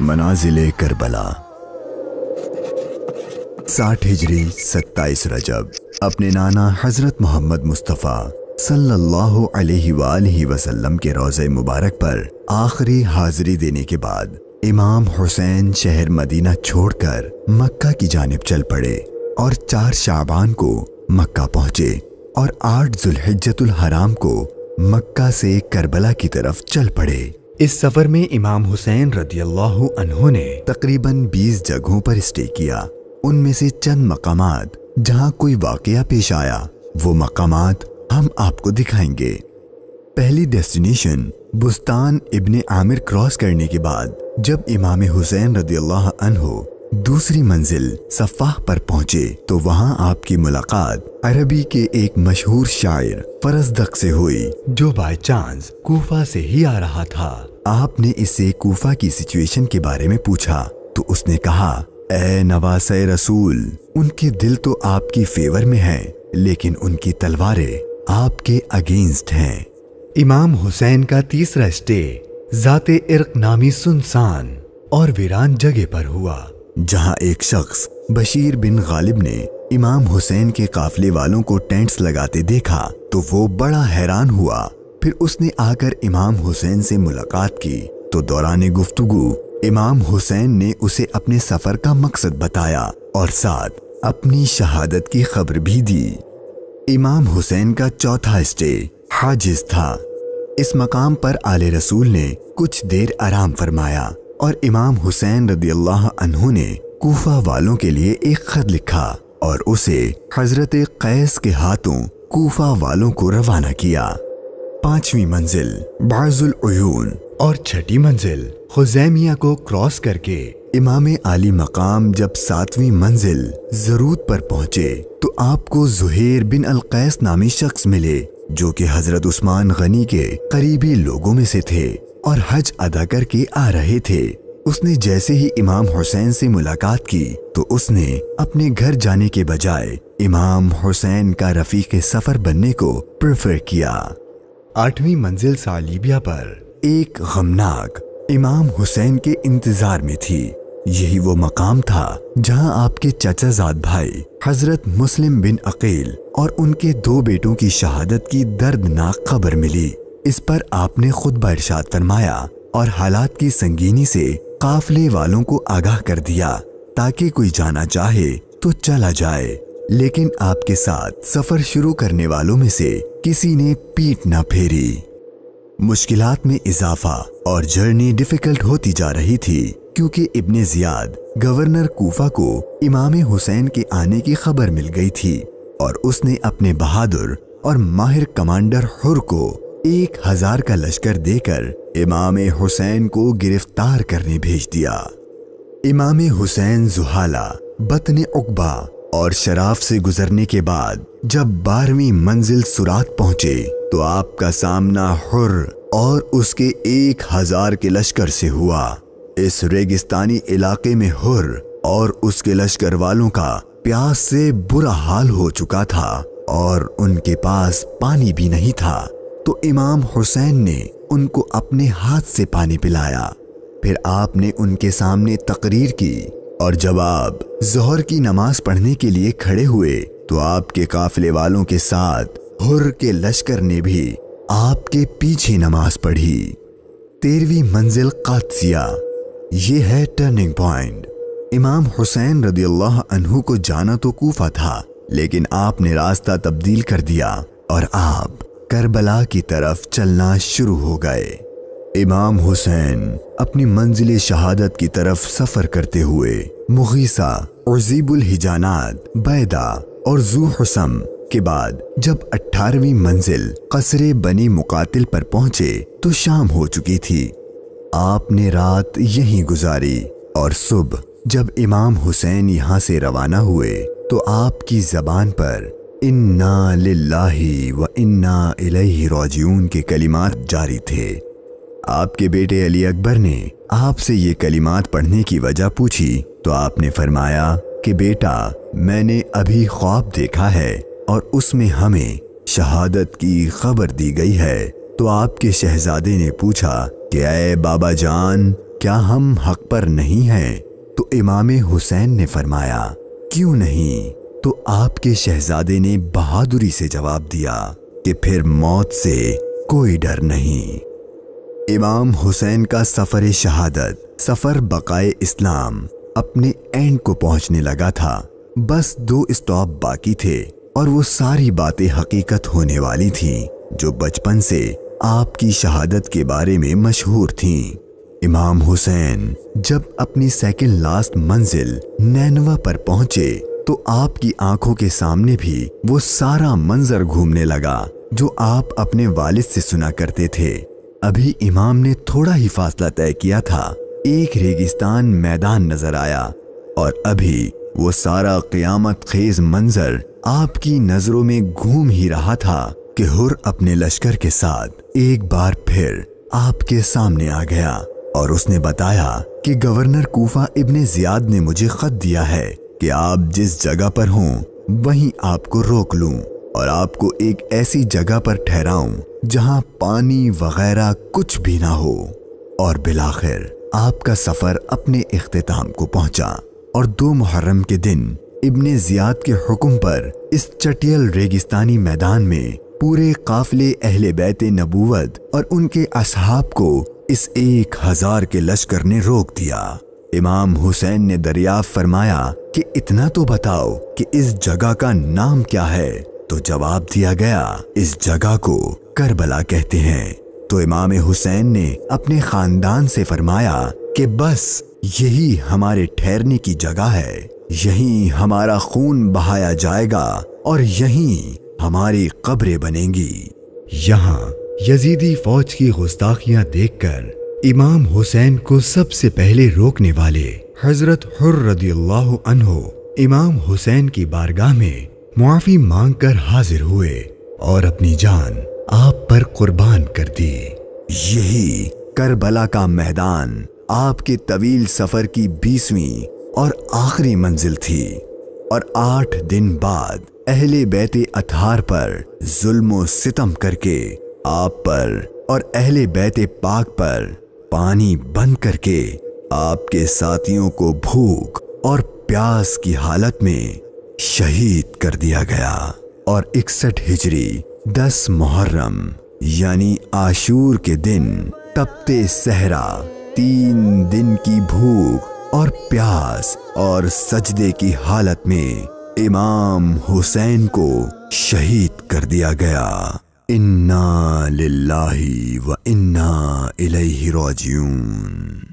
मनाजिले Karbala 60 हिजरी 27 रजब अपने नाना हजरत मोहम्मद मुस्तफ़ा सल्लल्लाहु अलैहि वसल्लम के रोज़े मुबारक पर आखिरी हाजिरी देने के बाद इमाम हुसैन शहर मदीना छोड़कर मक्का की जानिब चल पड़े और 4 शाबान को मक्का पहुंचे और 8 जुल्हिज्जतुल हराम को मक्का से करबला की तरफ चल पड़े। इस सफर में इमाम हुसैन रदियल्लाहु अन्हु ने तकरीबन 20 जगहों पर स्टे किया। उनमें से चंद मकामात जहां कोई वाकया पेश आया वो मकामात हम आपको दिखाएंगे। पहली डेस्टिनेशन बुस्तान इब्ने आमिर क्रॉस करने के बाद जब इमाम हुसैन रदियल्लाहु अन्हु दूसरी मंजिल सफ़ाह पर पहुंचे तो वहां आपकी मुलाकात अरबी के एक मशहूर शायर फरजदक से हुई जो बाय चांस कूफा से ही आ रहा था। आपने इससे कूफा की सिचुएशन के बारे में पूछा तो उसने कहा, ए नवासे रसूल, उनके दिल तो आपकी फेवर में है लेकिन उनकी तलवारें आपके अगेंस्ट हैं। इमाम हुसैन का तीसरा स्टे जाते इर्क नामी सुनसान और वीरान जगह पर हुआ जहां एक शख्स बशीर बिन गालिब ने इमाम हुसैन के काफले वालों को टेंट्स लगाते देखा तो वो बड़ा हैरान हुआ। फिर उसने आकर इमाम हुसैन से मुलाकात की तो दौरान गुफ्तगू इमाम हुसैन ने उसे अपने सफर का मकसद बताया और साथ अपनी शहादत की खबर भी दी। इमाम हुसैन का चौथा स्टे हाजिज था। इस मकाम पर आले रसूल ने कुछ देर आराम फरमाया और इमाम हुसैन रदियल्लाहु अन्हु ने कूफा वालों के लिए एक खत लिखा और उसे हजरत कैस के हाथों कूफा वालों को रवाना किया। 5वीं मंजिल बाजुल उयून और 6ठी मंजिल खुजैमिया को क्रॉस करके इमाम आली मकाम जब 7वीं मंजिल जरूद पर पहुंचे तो आपको जुहैर बिन अल कैस नामी शख्स मिले जो कि हजरत उस्मान गनी के करीबी लोगों में से थे और हज अदा करके आ रहे थे। उसने जैसे ही इमाम हुसैन से मुलाकात की तो उसने अपने घर जाने के बजाय इमाम हुसैन का रफीक सफर बनने को प्रेफर किया। 8वीं मंजिल सालिबिया पर एक गमनाक इमाम हुसैन के इंतजार में थी। यही वो मकाम था जहां आपके चचाजाद भाई हजरत मुस्लिम बिन अकील और उनके 2 बेटों की शहादत की दर्दनाक खबर मिली। इस पर आपने खुतबा इरशाद फरमाया और हालात की संगीनी से काफले वालों को आगाह कर दिया ताकि कोई जाना चाहे तो चला जाए, लेकिन आपके साथ सफर शुरू करने वालों में से किसी ने पीठ न फेरी। मुश्किलात में इजाफा और जर्नी डिफिकल्ट होती जा रही थी क्योंकि इब्ने जियाद गवर्नर कूफा को इमाम हुसैन के आने की खबर मिल गई थी और उसने अपने बहादुर और माहिर कमांडर हुर को 1000 का लश्कर देकर इमाम हुसैन को गिरफ्तार करने भेज दिया। इमाम हुसैन जुहाला, बतने उकबा और शराफ से गुजरने के बाद जब 12वीं मंजिल सुरात पहुंचे तो आपका सामना हुर और उसके 1000 के लश्कर से हुआ। इस रेगिस्तानी इलाके में हुर और उसके लश्कर वालों का प्यास से बुरा हाल हो चुका था और उनके पास पानी भी नहीं था तो इमाम हुसैन ने उनको अपने हाथ से पानी पिलाया। फिर आपने उनके सामने तकरीर की और जब आप ज़ोहर की नमाज पढ़ने के लिए खड़े हुए तो आपके काफिले वालों के साथ हुर के लश्कर ने भी आपके पीछे नमाज पढ़ी। 13वीं मंजिल कादसिया, ये है टर्निंग पॉइंट। इमाम हुसैन रदियल्लाहु अन्हु को जाना तो कूफा था लेकिन आपने रास्ता तब्दील कर दिया और आप करबला की तरफ चलना शुरू हो गए। इमाम हुसैन अपनी मंजिल शहादत की तरफ सफर करते हुए मुगीसा, उज़ीबुल हिजानात, बैदा और ज़ू हुसम के बाद जब 18वीं मंजिल कसरे बनी मुकातिल पर पहुंचे तो शाम हो चुकी थी। आपने रात यहीं गुजारी और सुबह जब इमाम हुसैन यहाँ से रवाना हुए तो आपकी जबान पर इन्ना लिल्लाहि व इन्ना इलैहि राजिऊन के कलिमात जारी थे। आपके बेटे अली अकबर ने आपसे ये कलिमात पढ़ने की वजह पूछी तो आपने फरमाया कि बेटा, मैंने अभी ख्वाब देखा है और उसमें हमें शहादत की खबर दी गई है। तो आपके शहजादे ने पूछा कि ऐ बाबा जान, کیا ہم حق پر نہیں ہیں؟ تو امام حسین نے فرمایا کیوں نہیں؟ تو آپ کے شہزادے نے بہادری سے جواب دیا کہ پھر موت سے کوئی ڈر نہیں۔ امام حسین کا سفر شہادت، سفر بقائے اسلام اپنے اینڈ کو پہنچنے لگا تھا۔ بس 2 اسٹاپ باقی تھے اور وہ ساری باتیں حقیقت ہونے والی تھیں جو بچپن سے آپ کی شہادت کے بارے میں مشہور تھیں۔ امام حسین جب اپنی سیکنڈ لاسٹ منزل نینوا پر پہنچے تو آپ کی آنکھوں کے سامنے بھی وہ سارا منظر گھومنے لگا جو آپ اپنے والد سے سنا کرتے تھے۔ ابھی امام نے تھوڑا ہی فاصلہ طے کیا تھا، ایک ریگستان میدان نظر آیا اور ابھی وہ سارا قیامت خیز منظر آپ کی نظروں میں گھوم ہی رہا تھا کہ ہر اپنے لشکر کے ساتھ ایک بار پھر آپ کے سامنے آ گیا اور اس نے بتایا کہ گورنر کوفہ ابن زیاد نے مجھے خط دیا ہے کہ آپ جس جگہ پر ہوں وہیں آپ کو روک لوں اور آپ کو ایک ایسی جگہ پر ٹھہراؤں جہاں پانی وغیرہ کچھ بھی نہ ہو۔ اور بالآخر آپ کا سفر اپنے اختتام کو پہنچا اور 2 محرم کے دن ابن زیاد کے حکم پر اس چٹیل ریگستانی میدان میں پورے قافلے اہل بیت نبوت اور ان کے اصحاب کو اس 1000 کے لشکر نے روک دیا۔ امام حسین نے دریافت فرمایا کہ اتنا تو بتاؤ کہ اس جگہ کا نام کیا ہے؟ تو جواب دیا گیا اس جگہ کو کربلا کہتے ہیں۔ تو امام حسین نے اپنے خاندان سے فرمایا کہ بس یہی ہمارے ٹھہرنے کی جگہ ہے، یہیں ہمارا خون بہایا جائے گا اور یہیں ہماری قبریں بنیں گی۔ یہاں یزیدی فوج کی گستاخیاں دیکھ کر امام حسین کو سب سے پہلے روکنے والے حضرت حر رضی اللہ عنہ امام حسین کی بارگاہ میں معافی مانگ کر حاضر ہوئے اور اپنی جان آپ پر قربان کر دی۔ یہی کربلا کا میدان آپ کے طویل سفر کی 20ویں اور آخری منزل تھی، اور 8 دن بعد اہل بیت اطہار پر ظلم و ستم کر کے آپ پر اور اہل بیت پاک پر پانی بند کر کے آپ کے ساتھیوں کو بھوک اور پیاس کی حالت میں شہید کر دیا گیا۔ اور 61 ہجری 10 محرم یعنی عاشور کے دن تپتے صحرا 3 دن کی بھوک اور پیاس اور سجدے کی حالت میں امام حسین کو شہید کر دیا گیا۔ انا للہ و انا الیہ راجعون۔